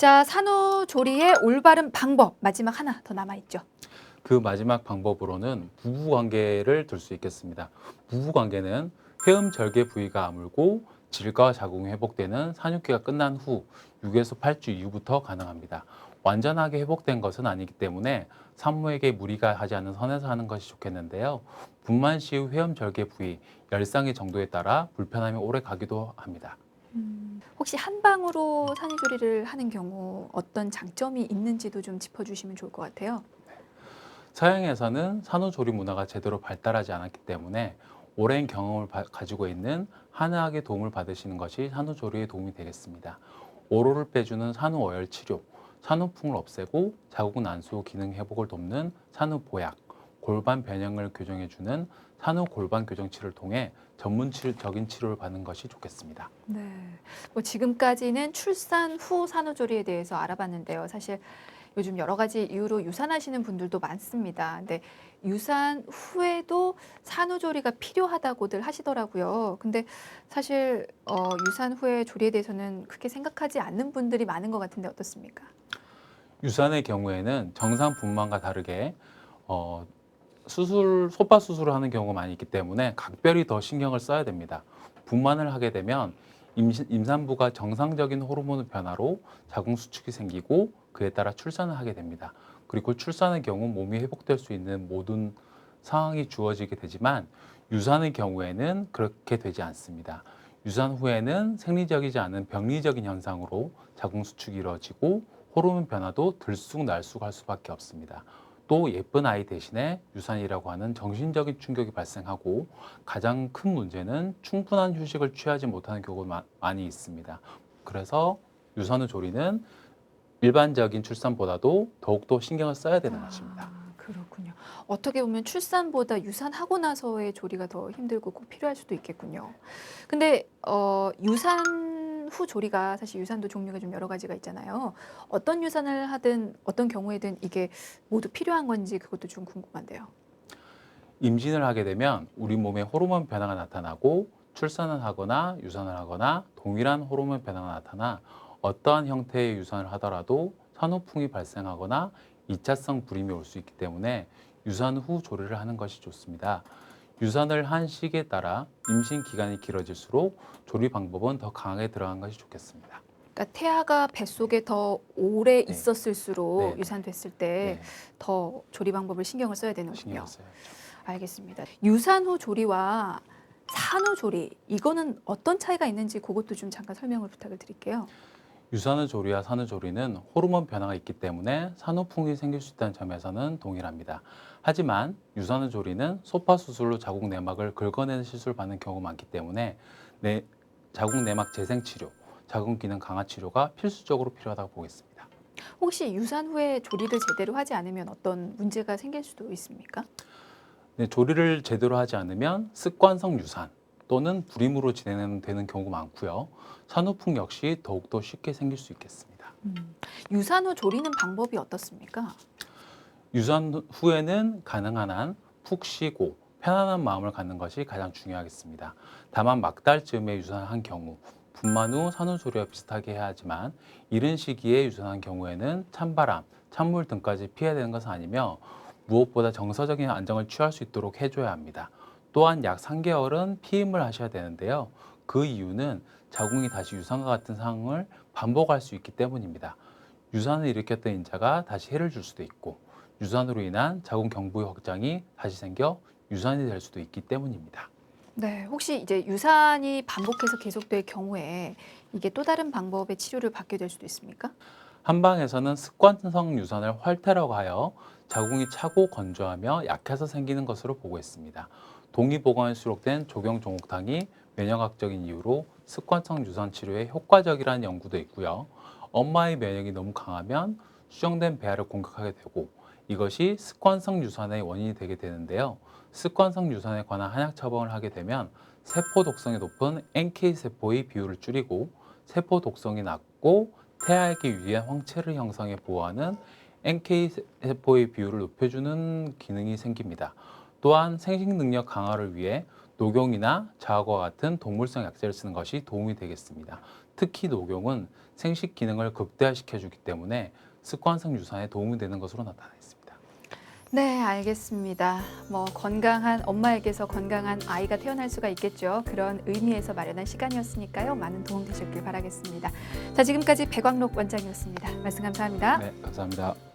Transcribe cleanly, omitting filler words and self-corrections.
자, 산후조리의 올바른 방법 마지막 하나 더 남아있죠. 그 마지막 방법으로는 부부관계를 들 수 있겠습니다. 부부관계는 회음 절개 부위가 아물고 질과 자궁이 회복되는 산육기가 끝난 후 6에서 8주 이후부터 가능합니다. 완전하게 회복된 것은 아니기 때문에 산모에게 무리가 하지 않는 선에서 하는 것이 좋겠는데요. 분만 시후 회음 절개 부위, 열상의 정도에 따라 불편함이 오래 가기도 합니다. 혹시 한방으로 산후조리를 하는 경우 어떤 장점이 있는지도 좀 짚어주시면 좋을 것 같아요. 서양에서는 산후조리 문화가 제대로 발달하지 않았기 때문에 오랜 경험을 가지고 있는 한의학의 도움을 받으시는 것이 산후조리에 도움이 되겠습니다. 오로를 빼주는 산후어혈 치료, 산후풍을 없애고 자궁 난수 기능 회복을 돕는 산후보약, 골반 변형을 교정해주는 산후골반 교정 치료를 통해 전문적인 치료를 받는 것이 좋겠습니다. 네. 뭐 지금까지는 출산 후 산후조리에 대해서 알아봤는데요. 사실 요즘 여러 가지 이유로 유산하시는 분들도 많습니다. 근데 유산 후에도 산후조리가 필요하다고들 하시더라고요. 근데 사실 유산 후에 조리에 대해서는 크게 생각하지 않는 분들이 많은 것 같은데 어떻습니까? 유산의 경우에는 정상 분만과 다르게 어, 소파 수술을 하는 경우가 많이 있기 때문에 각별히 더 신경을 써야 됩니다. 분만을 하게 되면 임산부가 정상적인 호르몬 변화로 자궁 수축이 생기고 그에 따라 출산을 하게 됩니다. 그리고 출산의 경우 몸이 회복될 수 있는 모든 상황이 주어지게 되지만 유산의 경우에는 그렇게 되지 않습니다. 유산 후에는 생리적이지 않은 병리적인 현상으로 자궁 수축이 이루어지고 호르몬 변화도 들쑥날쑥 할 수밖에 없습니다. 또 예쁜 아이 대신에 유산이라고 하는 정신적인 충격이 발생하고 가장 큰 문제는 충분한 휴식을 취하지 못하는 경우가 많이 있습니다. 그래서 유산후 조리는 일반적인 출산보다도 더욱더 신경을 써야 되는 것입니다. 그렇군요. 어떻게 보면 출산보다 유산하고 나서의 조리가 더 힘들고 꼭 필요할 수도 있겠군요. 근데 유산 후 조리가 사실 유산도 종류가 좀 여러 가지가 있잖아요. 어떤 유산을 하든 어떤 경우에든 이게 모두 필요한 건지 그것도 좀 궁금한데요. 임신을 하게 되면 우리 몸에 호르몬 변화가 나타나고 출산을 하거나 유산을 하거나 동일한 호르몬 변화가 나타나 어떠한 형태의 유산을 하더라도 산후풍이 발생하거나 2차성 불임이 올 수 있기 때문에 유산 후 조리를 하는 것이 좋습니다. 유산을 한 시기에 따라 임신 기간이 길어질수록 조리 방법은 더 강하게 들어간 것이 좋겠습니다. 그러니까 태아가 뱃속에 더 오래 네, 있었을수록 네, 네, 유산됐을 때 네. 더 조리 방법을 신경을 써야 신경을 되는군요. 써야죠. 알겠습니다. 유산 후 조리와 산후 조리 이거는 어떤 차이가 있는지 그것도 좀 잠깐 설명을 부탁을 드릴게요. 유산후 조리와 산후 조리는 호르몬 변화가 있기 때문에 산후풍이 생길 수 있다는 점에서는 동일합니다. 하지만 유산후 조리는 소파 수술로 자궁 내막을 긁어내는 시술을 받는 경우가 많기 때문에 자궁 내막 재생 치료, 자궁 기능 강화 치료가 필수적으로 필요하다고 보겠습니다. 혹시 유산 후에 조리를 제대로 하지 않으면 어떤 문제가 생길 수도 있습니까? 네, 조리를 제대로 하지 않으면 습관성 유산 또는 불임으로 진행되는 경우가 많고요. 산후풍 역시 더욱더 쉽게 생길 수 있겠습니다. 유산 후 조리는 방법이 어떻습니까? 유산 후에는 가능한 한 푹 쉬고 편안한 마음을 갖는 것이 가장 중요하겠습니다. 다만 막달쯤에 유산한 경우 분만 후 산후조리와 비슷하게 해야 하지만 이른 시기에 유산한 경우에는 찬바람, 찬물 등까지 피해야 되는 것은 아니며 무엇보다 정서적인 안정을 취할 수 있도록 해줘야 합니다. 또한 약 3개월은 피임을 하셔야 되는데요. 그 이유는 자궁이 다시 유산과 같은 상황을 반복할 수 있기 때문입니다. 유산을 일으켰던 인자가 다시 해를 줄 수도 있고 유산으로 인한 자궁 경부의 확장이 다시 생겨 유산이 될 수도 있기 때문입니다. 네, 혹시 이제 유산이 반복해서 계속될 경우에 이게 또 다른 방법의 치료를 받게 될 수도 있습니까? 한방에서는 습관성 유산을 활태라고 하여 자궁이 차고 건조하며 약해서 생기는 것으로 보고 있습니다. 동의보감에 수록된 조경종옥탕이 면역학적인 이유로 습관성 유산 치료에 효과적이라는 연구도 있고요. 엄마의 면역이 너무 강하면 수정된 배아를 공격하게 되고 이것이 습관성 유산의 원인이 되게 되는데요. 습관성 유산에 관한 한약 처방을 하게 되면 세포 독성이 높은 NK 세포의 비율을 줄이고 세포 독성이 낮고 태아에게 유리한 황체를 형성해 보호하는 NK 세포의 비율을 높여주는 기능이 생깁니다. 또한 생식 능력 강화를 위해 녹용이나 자아과 같은 동물성 약재를 쓰는 것이 도움이 되겠습니다. 특히 녹용은 생식 기능을 극대화시켜 주기 때문에 습관성 유산에 도움이 되는 것으로 나타나 있습니다. 네, 알겠습니다. 뭐 건강한 엄마에게서 건강한 아이가 태어날 수가 있겠죠. 그런 의미에서 마련한 시간이었으니까요. 많은 도움 되셨길 바라겠습니다. 자, 지금까지 백광록 원장이었습니다. 말씀 감사합니다. 네, 감사합니다.